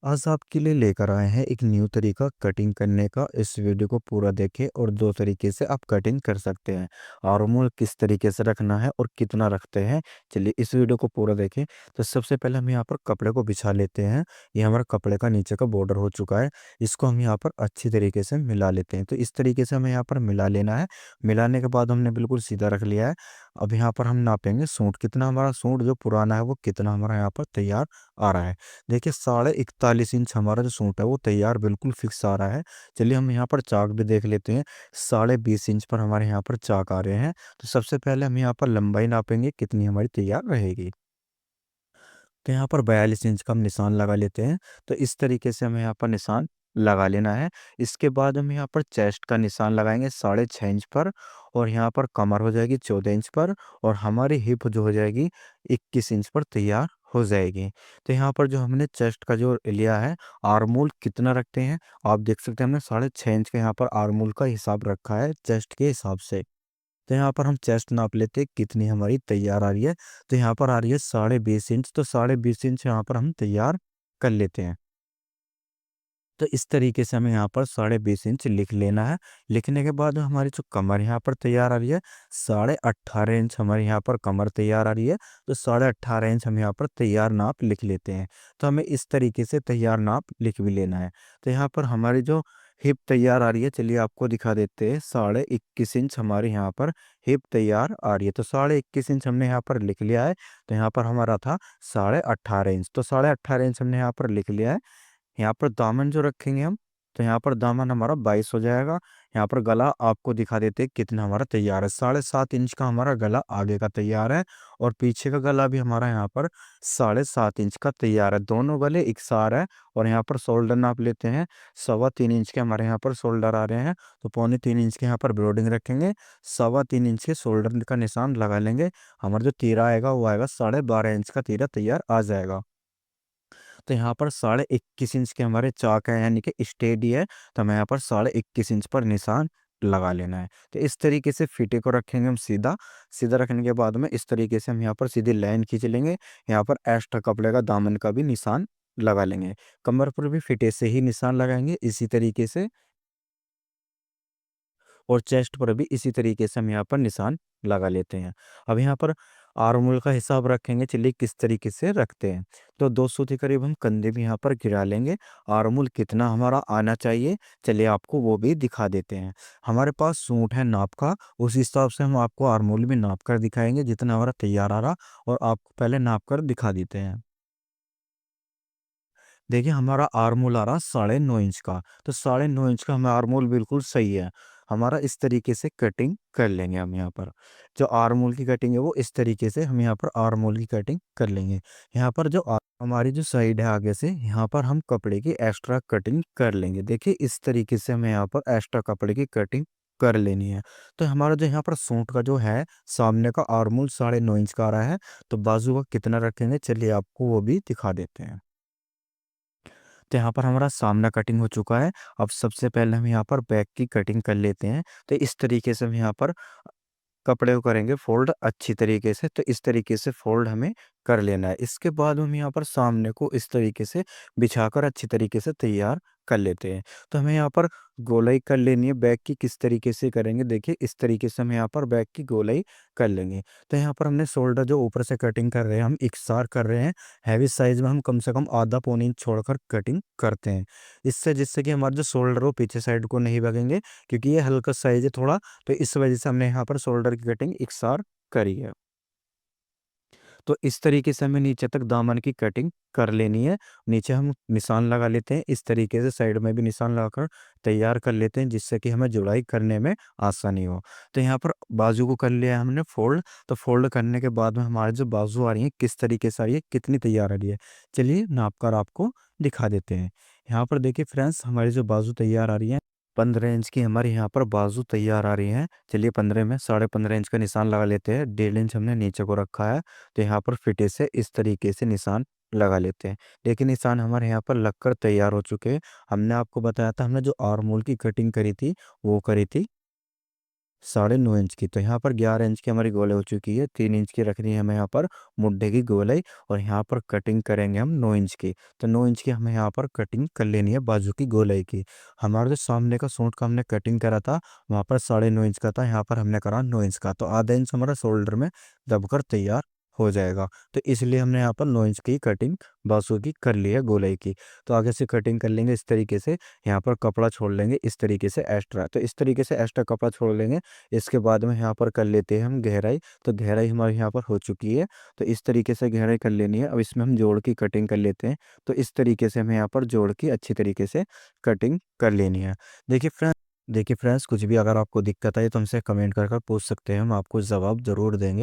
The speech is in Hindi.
आज आपके लिए लेकर आए हैं एक न्यू तरीका कटिंग करने का। इस वीडियो को पूरा देखें और दो तरीके से आप कटिंग कर सकते हैं। आर्मोल किस तरीके से रखना है और कितना रखते हैं, चलिए इस वीडियो को पूरा देखें। तो सबसे पहले हम यहाँ पर कपड़े को बिछा लेते हैं। ये हमारा कपड़े का नीचे का बॉर्डर हो चुका है। इसको हम यहाँ पर अच्छी तरीके से मिला लेते हैं। तो इस तरीके से हमें यहाँ पर मिला लेना है। मिलाने के बाद हमने बिल्कुल सीधा रख लिया है। अब यहाँ पर हम नापेंगे सूट कितना, हमारा सूट जो पुराना है वो कितना हमारा यहाँ पर तैयार आ रहा है। देखिए 41.5 इंच हमारा जो सूट है वो तैयार बिल्कुल फिक्स आ रहा है। चलिए हम यहाँ पर चाक भी देख लेते हैं। 20.5 इंच पर हमारे यहाँ पर चाक आ रहे हैं। तो सबसे पहले हम यहाँ पर लंबाई नापेंगे कितनी हमारी तैयार रहेगी। तो यहाँ पर 42 इंच का हम निशान लगा लेते हैं। तो इस तरीके से हमें यहाँ पर निशान लगा लेना है। इसके बाद हम यहाँ पर चेस्ट का निशान लगाएंगे 6.5 इंच पर। और यहाँ पर कमर हो जाएगी 14 इंच पर। और हमारी हिप जो हो जाएगी 21 इंच पर तैयार हो जाएगी। तो यहाँ पर जो हमने चेस्ट का जो लिया है, आर्मोल कितना रखते हैं आप देख सकते हैं। हमने 6.5 इंच का यहाँ पर आर्मोल का हिसाब रखा है चेस्ट के हिसाब से। तो यहाँ पर हम चेस्ट नाप लेते हैं कितनी हमारी तैयार आ रही है। तो यहाँ पर आ रही है 20.5 इंच। तो 20.5 इंच यहाँ पर हम तैयार कर लेते हैं। तो इस तरीके से हमें यहाँ पर 20.5 इंच लिख लेना है। लिखने के बाद हमारी जो कमर यहाँ पर तैयार आ रही है, 18.5 इंच हमारे यहाँ पर कमर तैयार आ रही है। तो 18.5 इंच हम यहाँ पर तैयार नाप लिख लेते हैं। तो हमें इस तरीके से तैयार नाप लिख भी लेना है। तो यहाँ पर हमारी जो हिप तैयार आ रही है, चलिए आपको दिखा देते हैं। 21.5 इंच हमारे यहाँ पर हिप तैयार आ रही है। तो 21.5 इंच हमने यहाँ पर लिख लिया है। तो यहाँ पर हमारा था 18.5 इंच। तो 18.5 इंच हमने यहाँ पर लिख लिया है। यहाँ पर दामन जो रखेंगे हम, तो यहाँ पर दामन हमारा 22 हो जाएगा। यहाँ पर गला आपको दिखा देते हैं कितना हमारा तैयार है। 7.5 इंच का हमारा गला आगे का तैयार है। और पीछे का गला भी हमारा यहाँ पर 7.5 इंच का तैयार है। दोनों गले इकसार है। और यहाँ पर शोल्डर नाप लेते हैं। 3.25 इंच के हमारे यहाँ पर शोल्डर आ रहे हैं। तो 3.25 इंच के यहाँ पर ब्रोडिंग रखेंगे। 3.25 इंच के शोल्डर का निशान लगा लेंगे। हमारा जो तीरा आएगा वो आएगा 12.5 इंच का तीरा तैयार आ जाएगा। तो यहाँ पर 21.5 इंच के हमारे चाक है, यानी कि स्टेडी है। तो हमें यहाँ पर 21.5 इंच पर निशान लगा लेना है। तो इस तरीके से फीते को रखेंगे हम सीधा। सीधा रखने के बाद में इस तरीके से हम यहाँ पर सीधी लाइन खींच लेंगे। यहाँ पर एक्स्ट्रा कपड़े का दामन का भी निशान लगा लेंगे। कमर पर भी फीते से ही निशान लगाएंगे इसी तरीके से। और चेस्ट पर भी इसी तरीके से हम यहाँ पर निशान लगा लेते हैं। अब यहाँ पर आर्मोल का हिसाब रखेंगे, चलिए किस तरीके से रखते हैं। तो 200 के करीब हम कंधे भी यहाँ पर गिरा लेंगे। आर्मोल कितना हमारा आना चाहिए, चलिए आपको वो भी दिखा देते हैं। हमारे पास सूट है नाप का, उस हिसाब से हम आपको आर्मोल भी नाप कर दिखाएंगे जितना हमारा तैयार आ रहा। और आपको पहले नाप कर दिखा देते हैं। देखिए हमारा आर्मोल आ रहा 9.5 इंच का। तो 9.5 इंच का हमारा आर्मोल बिल्कुल सही है। हमारा इस तरीके से कटिंग कर लेंगे हम यहाँ पर। जो आर्मोल की कटिंग है वो इस तरीके से हम यहाँ पर आर्मोल की कटिंग कर लेंगे। यहाँ पर जो हमारी जो साइड है आगे से, यहाँ पर हम कपड़े की एक्स्ट्रा कटिंग कर लेंगे। देखिए इस तरीके से हमें यहाँ पर एक्स्ट्रा कपड़े की कटिंग कर लेनी है। तो हमारा जो यहाँ पर सूट का जो है सामने का आर्मोल 9.5 इंच का आ रहा है। तो बाजू का कितना रखेंगे, चलिए आपको वो भी दिखा देते हैं। तो यहाँ पर हमारा सामना कटिंग हो चुका है। अब सबसे पहले हम यहाँ पर बैक की कटिंग कर लेते हैं। तो इस तरीके से हम यहाँ पर कपड़े को करेंगे फोल्ड अच्छी तरीके से। तो इस तरीके से फोल्ड हमें कर लेना है। इसके बाद हम यहाँ पर सामने को इस तरीके से बिछाकर अच्छी तरीके से तैयार कर लेते हैं। तो हमें यहाँ पर गोलाई कर लेनी है। बैक की किस तरीके से करेंगे, देखिए इस तरीके से हम यहाँ पर बैक की गोलाई कर लेंगे। तो यहाँ पर हमने शोल्डर जो ऊपर से कटिंग कर रहे हैं, हम इकसार कर रहे हैं। हैवी साइज में हम कम से कम आधा पौनी इंच छोड़कर कटिंग करते हैं। इससे जिससे कि हमारा जो शोल्डर हो पीछे साइड को नहीं भगेंगे, क्योंकि ये हल्का साइज है थोड़ा। तो इस वजह से हमने यहाँ पर शोल्डर की कटिंग इकसार करी है। तो इस तरीके से हमें नीचे तक दामन की कटिंग कर लेनी है। नीचे हम निशान लगा लेते हैं, इस तरीके से साइड में भी निशान लगाकर तैयार कर लेते हैं जिससे कि हमें जुड़ाई करने में आसानी हो। तो यहाँ पर बाजू को कर लिया है हमने फोल्ड। तो फोल्ड करने के बाद में हमारे जो बाजू आ रही है किस तरीके से आ रही है, कितनी तैयार आ रही है, चलिए नाप कर आपको दिखा देते हैं। यहाँ पर देखिए फ्रेंड्स, हमारी जो बाजू तैयार आ रही है 15 इंच की हमारे यहाँ पर बाजू तैयार आ रही है। चलिए 15 में 15.5 इंच का निशान लगा लेते हैं। 1.5 इंच हमने नीचे को रखा है। तो यहाँ पर फिटे से इस तरीके से निशान लगा लेते हैं। देखिए निशान हमारे यहाँ पर लगकर तैयार हो चुके हैं। हमने आपको बताया था, हमने जो आर्मोल की कटिंग करी थी वो करी थी 9.5 इंच की। तो यहाँ पर 11 इंच की हमारी गोलाई हो चुकी है, 3 इंच की रखनी है हमें यहाँ पर मुड्ढे की गोलाई, और यहाँ पर कटिंग करेंगे हम 9 इंच की। तो 9 इंच की हमें यहाँ पर कटिंग कर लेनी है बाजू की गोलाई की। हमारा जो सामने का सूट का हमने कटिंग करा था वहाँ पर 9.5 इंच का था, यहाँ पर हमने करा 9 इंच का, तो आधा इंच हमारा शोल्डर में दबकर तैयार हो जाएगा। तो इसलिए हमने यहाँ पर 9 इंच की कटिंग बाजू की कर ली है गोलाई की। तो आगे से कटिंग कर लेंगे इस तरीके से, यहाँ पर कपड़ा छोड़ लेंगे इस तरीके से एक्स्ट्रा, तो इस तरीके से एक्स्ट्रा कपड़ा छोड़ लेंगे। इसके बाद में यहाँ पर कर लेते हैं हम गहराई। तो गहराई हमारे यहाँ पर हो चुकी है, तो इस तरीके से गहराई कर लेनी है। अब इसमें हम जोड़ की कटिंग कर लेते हैं। तो इस तरीके से हमें यहाँ पर जोड़ की अच्छी तरीके से कटिंग कर लेनी है। देखिए फ्रेंड्स, कुछ भी अगर आपको दिक्कत आई तो हमसे कमेंट कर कर पूछ सकते हैं, हम आपको जवाब ज़रूर देंगे।